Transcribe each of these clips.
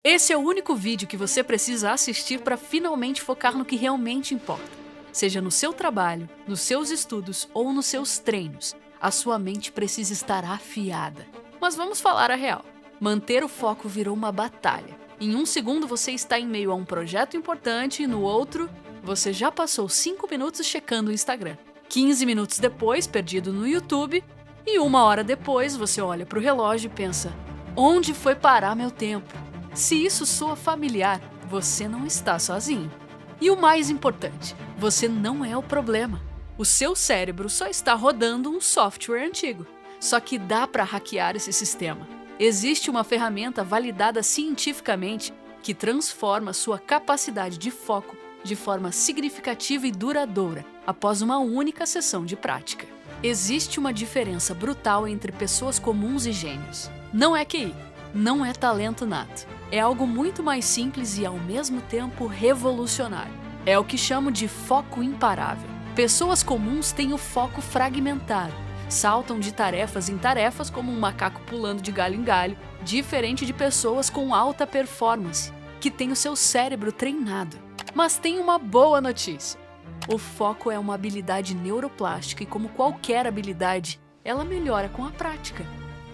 Esse é o único vídeo que você precisa assistir para finalmente focar no que realmente importa. Seja no seu trabalho, nos seus estudos ou nos seus treinos, a sua mente precisa estar afiada. Mas vamos falar a real. Manter o foco virou uma batalha. Em um segundo você está em meio a um projeto importante e no outro, você já passou 5 minutos checando o Instagram. 15 minutos depois, perdido no YouTube, e 1 hora depois você olha para o relógio e pensa: onde foi parar meu tempo? Se isso soa familiar, você não está sozinho. E o mais importante, você não é o problema. O seu cérebro só está rodando um software antigo. Só que dá para hackear esse sistema. Existe uma ferramenta validada cientificamente que transforma sua capacidade de foco de forma significativa e duradoura após uma única sessão de prática. Existe uma diferença brutal entre pessoas comuns e gênios. Não é QI, não é talento nato. É algo muito mais simples e ao mesmo tempo revolucionário. É o que chamo de foco imparável. Pessoas comuns têm o foco fragmentado. Saltam de tarefas em tarefas como um macaco pulando de galho em galho, diferente de pessoas com alta performance, que têm o seu cérebro treinado. Mas tem uma boa notícia. O foco é uma habilidade neuroplástica e, como qualquer habilidade, ela melhora com a prática.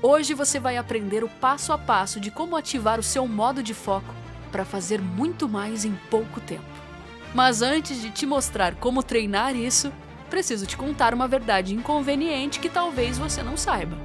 Hoje você vai aprender o passo a passo de como ativar o seu modo de foco para fazer muito mais em pouco tempo. Mas antes de te mostrar como treinar isso, preciso te contar uma verdade inconveniente que talvez você não saiba.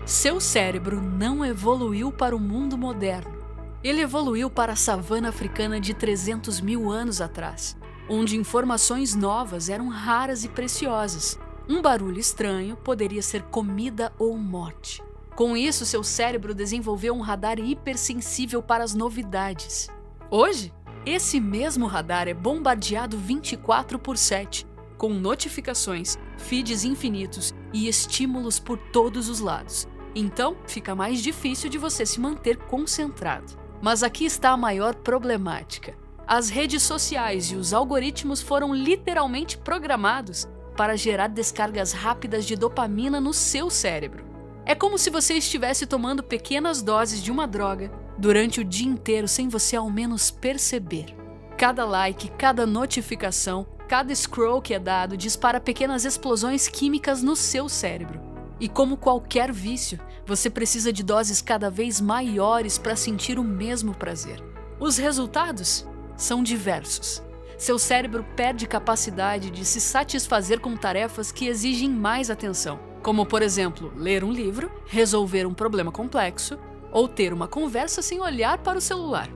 Seu cérebro não evoluiu para o mundo moderno. Ele evoluiu para a savana africana de 300 mil anos atrás, onde informações novas eram raras e preciosas. Um barulho estranho poderia ser comida ou morte. Com isso, seu cérebro desenvolveu um radar hipersensível para as novidades. Hoje, esse mesmo radar é bombardeado 24/7, com notificações, feeds infinitos e estímulos por todos os lados. Então, fica mais difícil de você se manter concentrado. Mas aqui está a maior problemática. As redes sociais e os algoritmos foram literalmente programados para gerar descargas rápidas de dopamina no seu cérebro. É como se você estivesse tomando pequenas doses de uma droga durante o dia inteiro sem você ao menos perceber. Cada like, cada notificação, cada scroll que é dado dispara pequenas explosões químicas no seu cérebro. E como qualquer vício, você precisa de doses cada vez maiores para sentir o mesmo prazer. Os resultados são diversos. Seu cérebro perde capacidade de se satisfazer com tarefas que exigem mais atenção, como, por exemplo, ler um livro, resolver um problema complexo ou ter uma conversa sem olhar para o celular.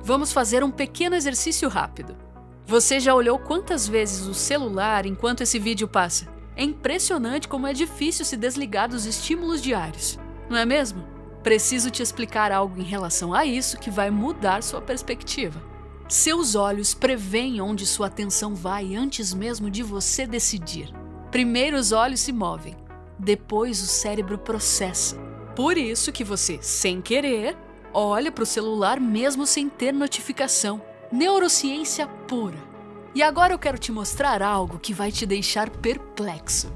Vamos fazer um pequeno exercício rápido. Você já olhou quantas vezes o celular enquanto esse vídeo passa? É impressionante como é difícil se desligar dos estímulos diários, não é mesmo? Preciso te explicar algo em relação a isso que vai mudar sua perspectiva. Seus olhos preveem onde sua atenção vai antes mesmo de você decidir. Primeiro os olhos se movem, depois o cérebro processa. Por isso que você, sem querer, olha para o celular mesmo sem ter notificação. Neurociência pura. E agora eu quero te mostrar algo que vai te deixar perplexo.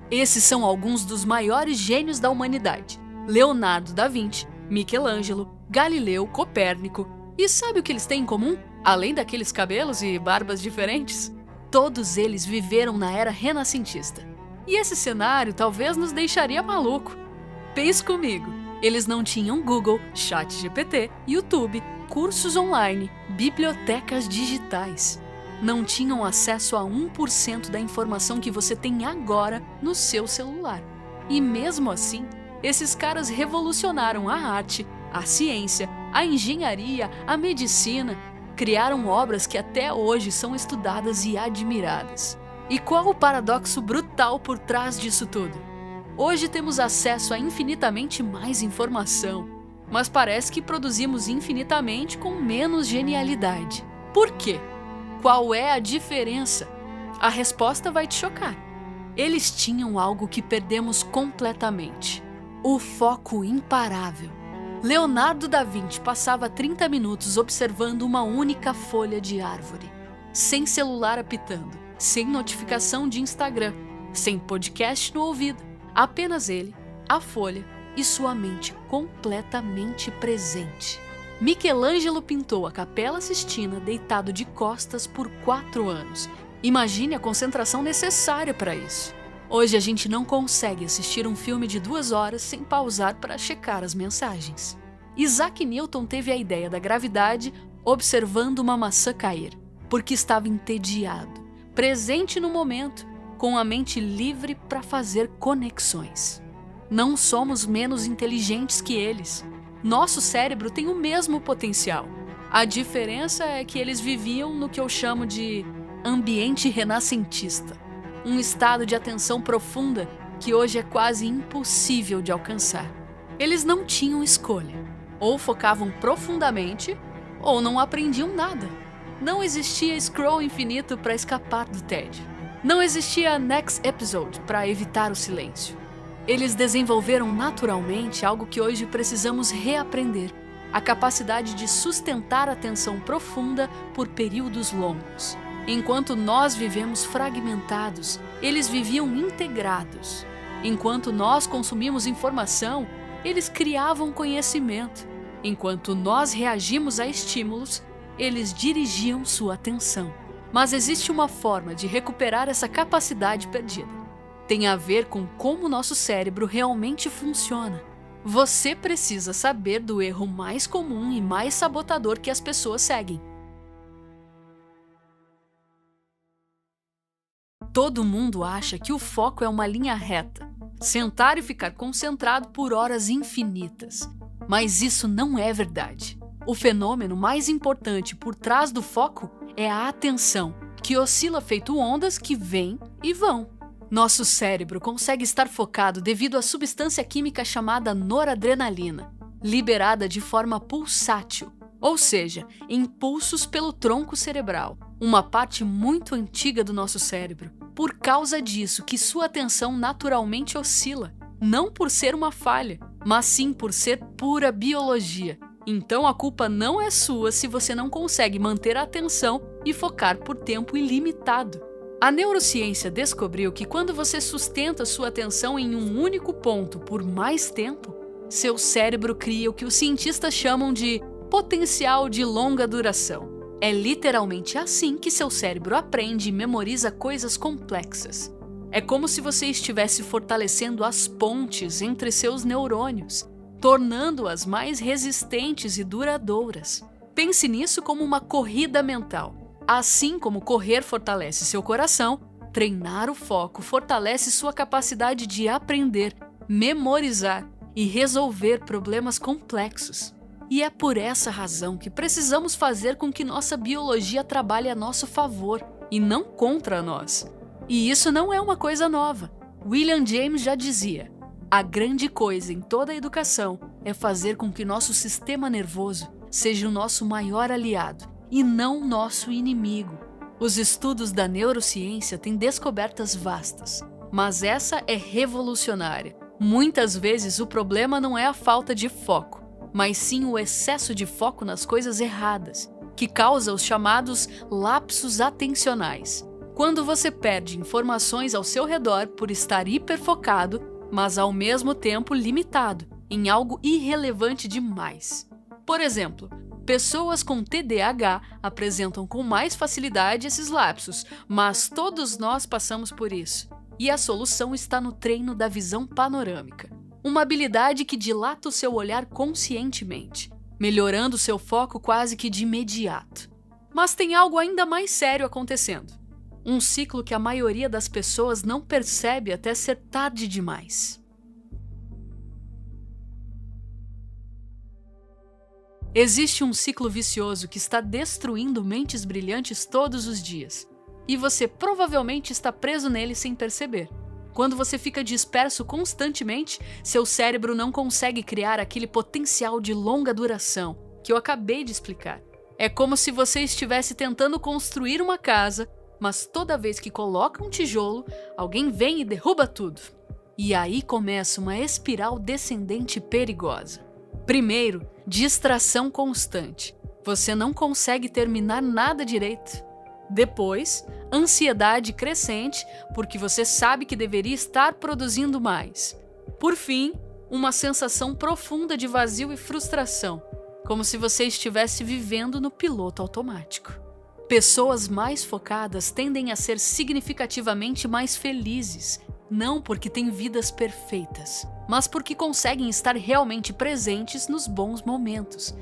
Esses são alguns dos maiores gênios da humanidade: Leonardo da Vinci, Michelangelo, Galileu, Copérnico. E sabe o que eles têm em comum? Além daqueles cabelos e barbas diferentes? Todos eles viveram na era renascentista. E esse cenário talvez nos deixaria maluco. Pense comigo. Eles não tinham Google, ChatGPT, YouTube, cursos online, bibliotecas digitais. Não tinham acesso a 1% da informação que você tem agora no seu celular. E mesmo assim, esses caras revolucionaram a arte, a ciência, a engenharia, a medicina, criaram obras que até hoje são estudadas e admiradas. E qual o paradoxo brutal por trás disso tudo? Hoje temos acesso a infinitamente mais informação, mas parece que produzimos infinitamente com menos genialidade. Por quê? Qual é a diferença? A resposta vai te chocar. Eles tinham algo que perdemos completamente: o foco imparável. Leonardo da Vinci passava 30 minutos observando uma única folha de árvore, sem celular apitando, sem notificação de Instagram. sem podcast no ouvido, apenas ele, a folha e sua mente completamente presente. Michelangelo pintou a Capela Sistina deitado de costas por 4 anos. Imagine a concentração necessária para isso. Hoje a gente não consegue assistir um filme de 2 horas sem pausar para checar as mensagens. Isaac Newton teve a ideia da gravidade observando uma maçã cair, porque estava entediado, presente no momento, com a mente livre para fazer conexões. Não somos menos inteligentes que eles. Nosso cérebro tem o mesmo potencial. A diferença é que eles viviam no que eu chamo de ambiente renascentista, um estado de atenção profunda que hoje é quase impossível de alcançar. Eles não tinham escolha. Ou focavam profundamente, ou não aprendiam nada. Não existia scroll infinito para escapar do tédio. Não existia next episode para evitar o silêncio. Eles desenvolveram naturalmente algo que hoje precisamos reaprender: a capacidade de sustentar a atenção profunda por períodos longos. Enquanto nós vivemos fragmentados, eles viviam integrados. Enquanto nós consumimos informação, eles criavam conhecimento. Enquanto nós reagimos a estímulos, eles dirigiam sua atenção. Mas existe uma forma de recuperar essa capacidade perdida. Tem a ver com como nosso cérebro realmente funciona. Você precisa saber do erro mais comum e mais sabotador que as pessoas seguem. Todo mundo acha que o foco é uma linha reta, sentar e ficar concentrado por horas infinitas. Mas isso não é verdade. O fenômeno mais importante por trás do foco é a atenção, que oscila feito ondas que vêm e vão. Nosso cérebro consegue estar focado devido à substância química chamada noradrenalina, liberada de forma pulsátil, ou seja, impulsos pelo tronco cerebral, uma parte muito antiga do nosso cérebro. Por causa disso que sua atenção naturalmente oscila, não por ser uma falha, mas sim por ser pura biologia. Então a culpa não é sua se você não consegue manter a atenção e focar por tempo ilimitado. A neurociência descobriu que quando você sustenta sua atenção em um único ponto por mais tempo, seu cérebro cria o que os cientistas chamam de potencial de longa duração. É literalmente assim que seu cérebro aprende e memoriza coisas complexas. É como se você estivesse fortalecendo as pontes entre seus neurônios, tornando-as mais resistentes e duradouras. Pense nisso como uma corrida mental. Assim como correr fortalece seu coração, treinar o foco fortalece sua capacidade de aprender, memorizar e resolver problemas complexos. E é por essa razão que precisamos fazer com que nossa biologia trabalhe a nosso favor e não contra nós. E isso não é uma coisa nova. William James já dizia: a grande coisa em toda a educação é fazer com que nosso sistema nervoso seja o nosso maior aliado e não nosso inimigo. Os estudos da neurociência têm descobertas vastas, mas essa é revolucionária. Muitas vezes o problema não é a falta de foco, mas sim o excesso de foco nas coisas erradas, que causa os chamados lapsos atencionais. Quando você perde informações ao seu redor por estar hiperfocado, mas ao mesmo tempo limitado em algo irrelevante demais. Por exemplo, pessoas com TDAH apresentam com mais facilidade esses lapsos, mas todos nós passamos por isso. E a solução está no treino da visão panorâmica, uma habilidade que dilata o seu olhar conscientemente, melhorando seu foco quase que de imediato. Mas tem algo ainda mais sério acontecendo. Um ciclo que a maioria das pessoas não percebe até ser tarde demais. Existe um ciclo vicioso que está destruindo mentes brilhantes todos os dias. E você provavelmente está preso nele sem perceber. Quando você fica disperso constantemente, seu cérebro não consegue criar aquele potencial de longa duração que eu acabei de explicar. É como se você estivesse tentando construir uma casa, mas toda vez que coloca um tijolo, alguém vem e derruba tudo. E aí começa uma espiral descendente perigosa. Primeiro, distração constante. Você não consegue terminar nada direito. Depois, ansiedade crescente, porque você sabe que deveria estar produzindo mais. Por fim, uma sensação profunda de vazio e frustração, como se você estivesse vivendo no piloto automático. Pessoas mais focadas tendem a ser significativamente mais felizes, não porque têm vidas perfeitas, mas porque conseguem estar realmente presentes nos bons momentos.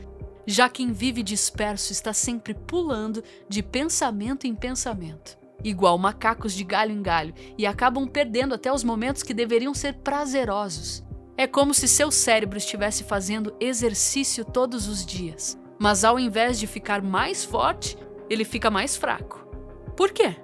Já quem vive disperso está sempre pulando de pensamento em pensamento, igual macacos de galho em galho, e acabam perdendo até os momentos que deveriam ser prazerosos. É como se seu cérebro estivesse fazendo exercício todos os dias, mas ao invés de ficar mais forte, ele fica mais fraco. Por quê?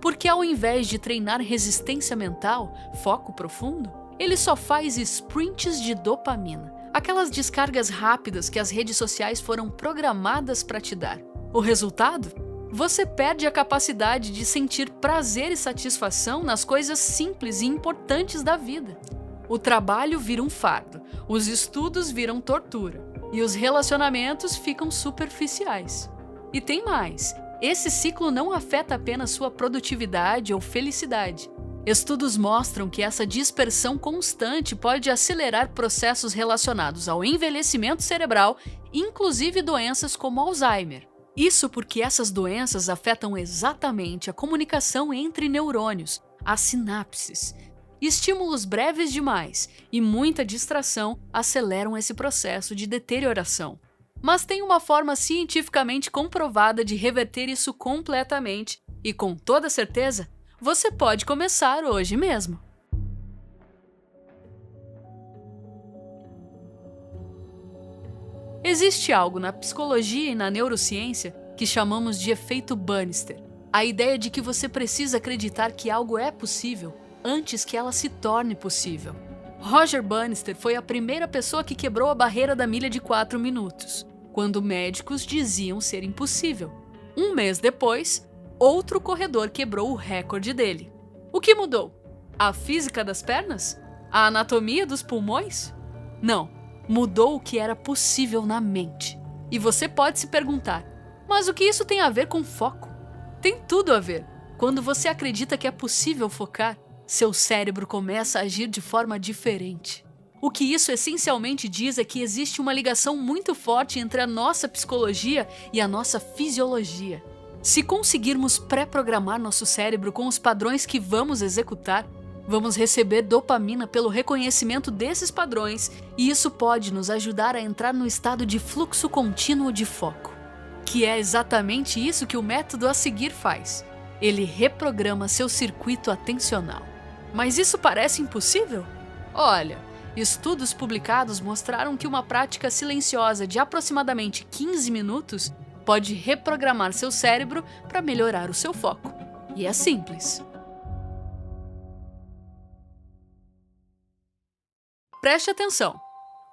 Porque ao invés de treinar resistência mental, foco profundo, ele só faz sprints de dopamina, aquelas descargas rápidas que as redes sociais foram programadas para te dar. O resultado? Você perde a capacidade de sentir prazer e satisfação nas coisas simples e importantes da vida. O trabalho vira um fardo, os estudos viram tortura e os relacionamentos ficam superficiais. E tem mais, esse ciclo não afeta apenas sua produtividade ou felicidade. Estudos mostram que essa dispersão constante pode acelerar processos relacionados ao envelhecimento cerebral, inclusive doenças como Alzheimer. Isso porque essas doenças afetam exatamente a comunicação entre neurônios, as sinapses. Estímulos breves demais e muita distração aceleram esse processo de deterioração. Mas tem uma forma cientificamente comprovada de reverter isso completamente e, com toda certeza, você pode começar hoje mesmo. Existe algo na psicologia e na neurociência que chamamos de efeito Bannister. A ideia de que você precisa acreditar que algo é possível antes que ela se torne possível. Roger Bannister foi a primeira pessoa que quebrou a barreira da milha de 4 minutos, quando médicos diziam ser impossível. Um mês depois, outro corredor quebrou o recorde dele. O que mudou? A física das pernas? A anatomia dos pulmões? Não, mudou o que era possível na mente. E você pode se perguntar, mas o que isso tem a ver com foco? Tem tudo a ver. Quando você acredita que é possível focar, seu cérebro começa a agir de forma diferente. O que isso essencialmente diz é que existe uma ligação muito forte entre a nossa psicologia e a nossa fisiologia. Se conseguirmos pré-programar nosso cérebro com os padrões que vamos executar, vamos receber dopamina pelo reconhecimento desses padrões e isso pode nos ajudar a entrar no estado de fluxo contínuo de foco, que é exatamente isso que o método a seguir faz. Ele reprograma seu circuito atencional. Mas isso parece impossível? Olha, estudos publicados mostraram que uma prática silenciosa de aproximadamente 15 minutos pode reprogramar seu cérebro para melhorar o seu foco. E é simples. Preste atenção.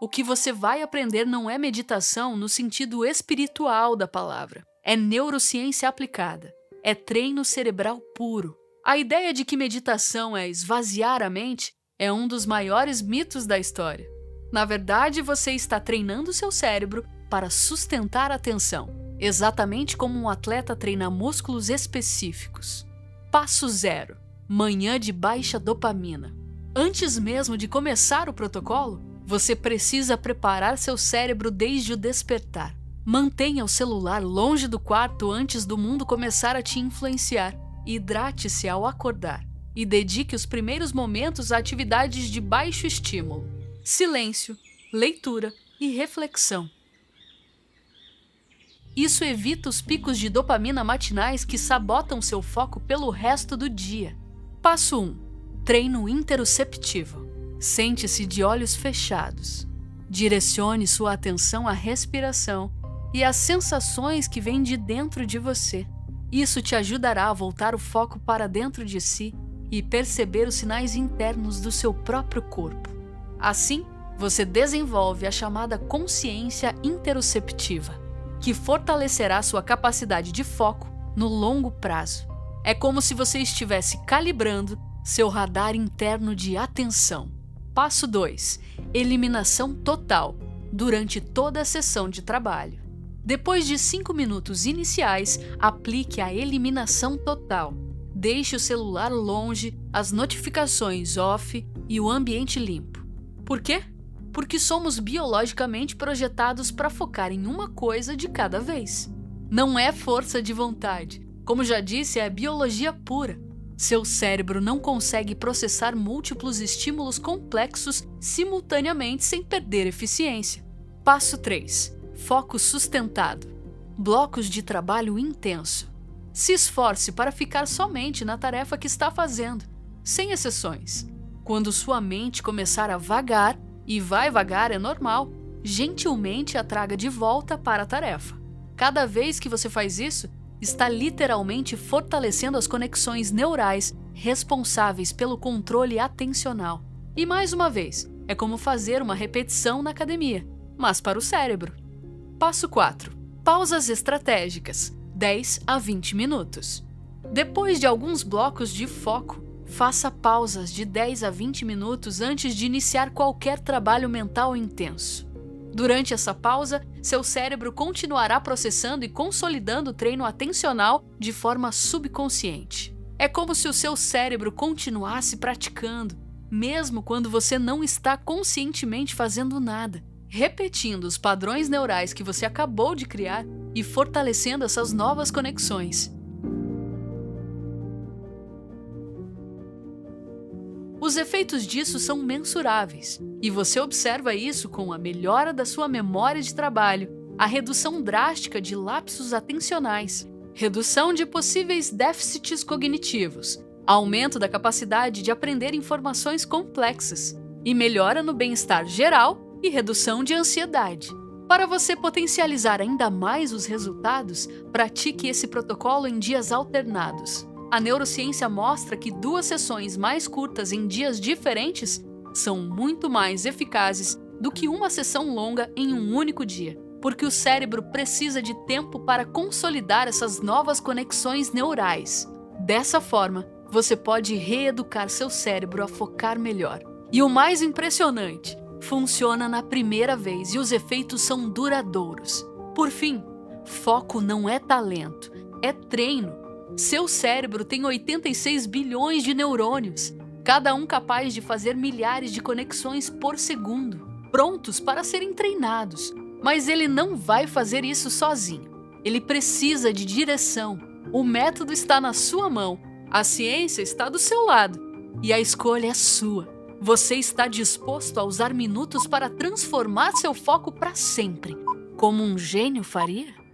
O que você vai aprender não é meditação no sentido espiritual da palavra. É neurociência aplicada. É treino cerebral puro. A ideia de que meditação é esvaziar a mente é um dos maiores mitos da história. Na verdade, você está treinando seu cérebro para sustentar a atenção, exatamente como um atleta treina músculos específicos. Passo 0. Manhã de baixa dopamina. Antes mesmo de começar o protocolo, você precisa preparar seu cérebro desde o despertar. Mantenha o celular longe do quarto antes do mundo começar a te influenciar. Hidrate-se ao acordar e dedique os primeiros momentos a atividades de baixo estímulo, silêncio, leitura e reflexão. Isso evita os picos de dopamina matinais que sabotam seu foco pelo resto do dia. Passo 1. Treino interoceptivo. Sente-se de olhos fechados. Direcione sua atenção à respiração e às sensações que vêm de dentro de você. Isso te ajudará a voltar o foco para dentro de si e perceber os sinais internos do seu próprio corpo. Assim, você desenvolve a chamada consciência interoceptiva, que fortalecerá sua capacidade de foco no longo prazo. É como se você estivesse calibrando seu radar interno de atenção. Passo 2. Eliminação total durante toda a sessão de trabalho. Depois de 5 minutos iniciais, aplique a eliminação total. Deixe o celular longe, as notificações off e o ambiente limpo. Por quê? Porque somos biologicamente projetados para focar em uma coisa de cada vez. Não é força de vontade. Como já disse, é biologia pura. Seu cérebro não consegue processar múltiplos estímulos complexos simultaneamente sem perder eficiência. Passo 3. Foco sustentado. Blocos de trabalho intenso. Se esforce para ficar somente na tarefa que está fazendo, sem exceções. Quando sua mente começar a vagar, e vai vagar é normal, gentilmente a traga de volta para a tarefa. Cada vez que você faz isso, está literalmente fortalecendo as conexões neurais responsáveis pelo controle atencional. E mais uma vez, é como fazer uma repetição na academia, mas para o cérebro. Passo 4. Pausas estratégicas, 10 a 20 minutos. Depois de alguns blocos de foco, faça pausas de 10 a 20 minutos antes de iniciar qualquer trabalho mental intenso. Durante essa pausa, seu cérebro continuará processando e consolidando o treino atencional de forma subconsciente. É como se o seu cérebro continuasse praticando, mesmo quando você não está conscientemente fazendo nada, repetindo os padrões neurais que você acabou de criar e fortalecendo essas novas conexões. Os efeitos disso são mensuráveis, e você observa isso com a melhora da sua memória de trabalho, a redução drástica de lapsos atencionais, redução de possíveis déficits cognitivos, aumento da capacidade de aprender informações complexas e melhora no bem-estar geral e redução de ansiedade. Para você potencializar ainda mais os resultados, pratique esse protocolo em dias alternados. A neurociência mostra que 2 sessões mais curtas em dias diferentes são muito mais eficazes do que uma sessão longa em um único dia, porque o cérebro precisa de tempo para consolidar essas novas conexões neurais. Dessa forma, você pode reeducar seu cérebro a focar melhor. E o mais impressionante, funciona na primeira vez e os efeitos são duradouros. Por fim, foco não é talento, é treino. Seu cérebro tem 86 bilhões de neurônios, cada um capaz de fazer milhares de conexões por segundo, prontos para serem treinados. Mas ele não vai fazer isso sozinho. Ele precisa de direção. O método está na sua mão, a ciência está do seu lado e a escolha é sua. Você está disposto a usar minutos para transformar seu foco para sempre, como um gênio faria?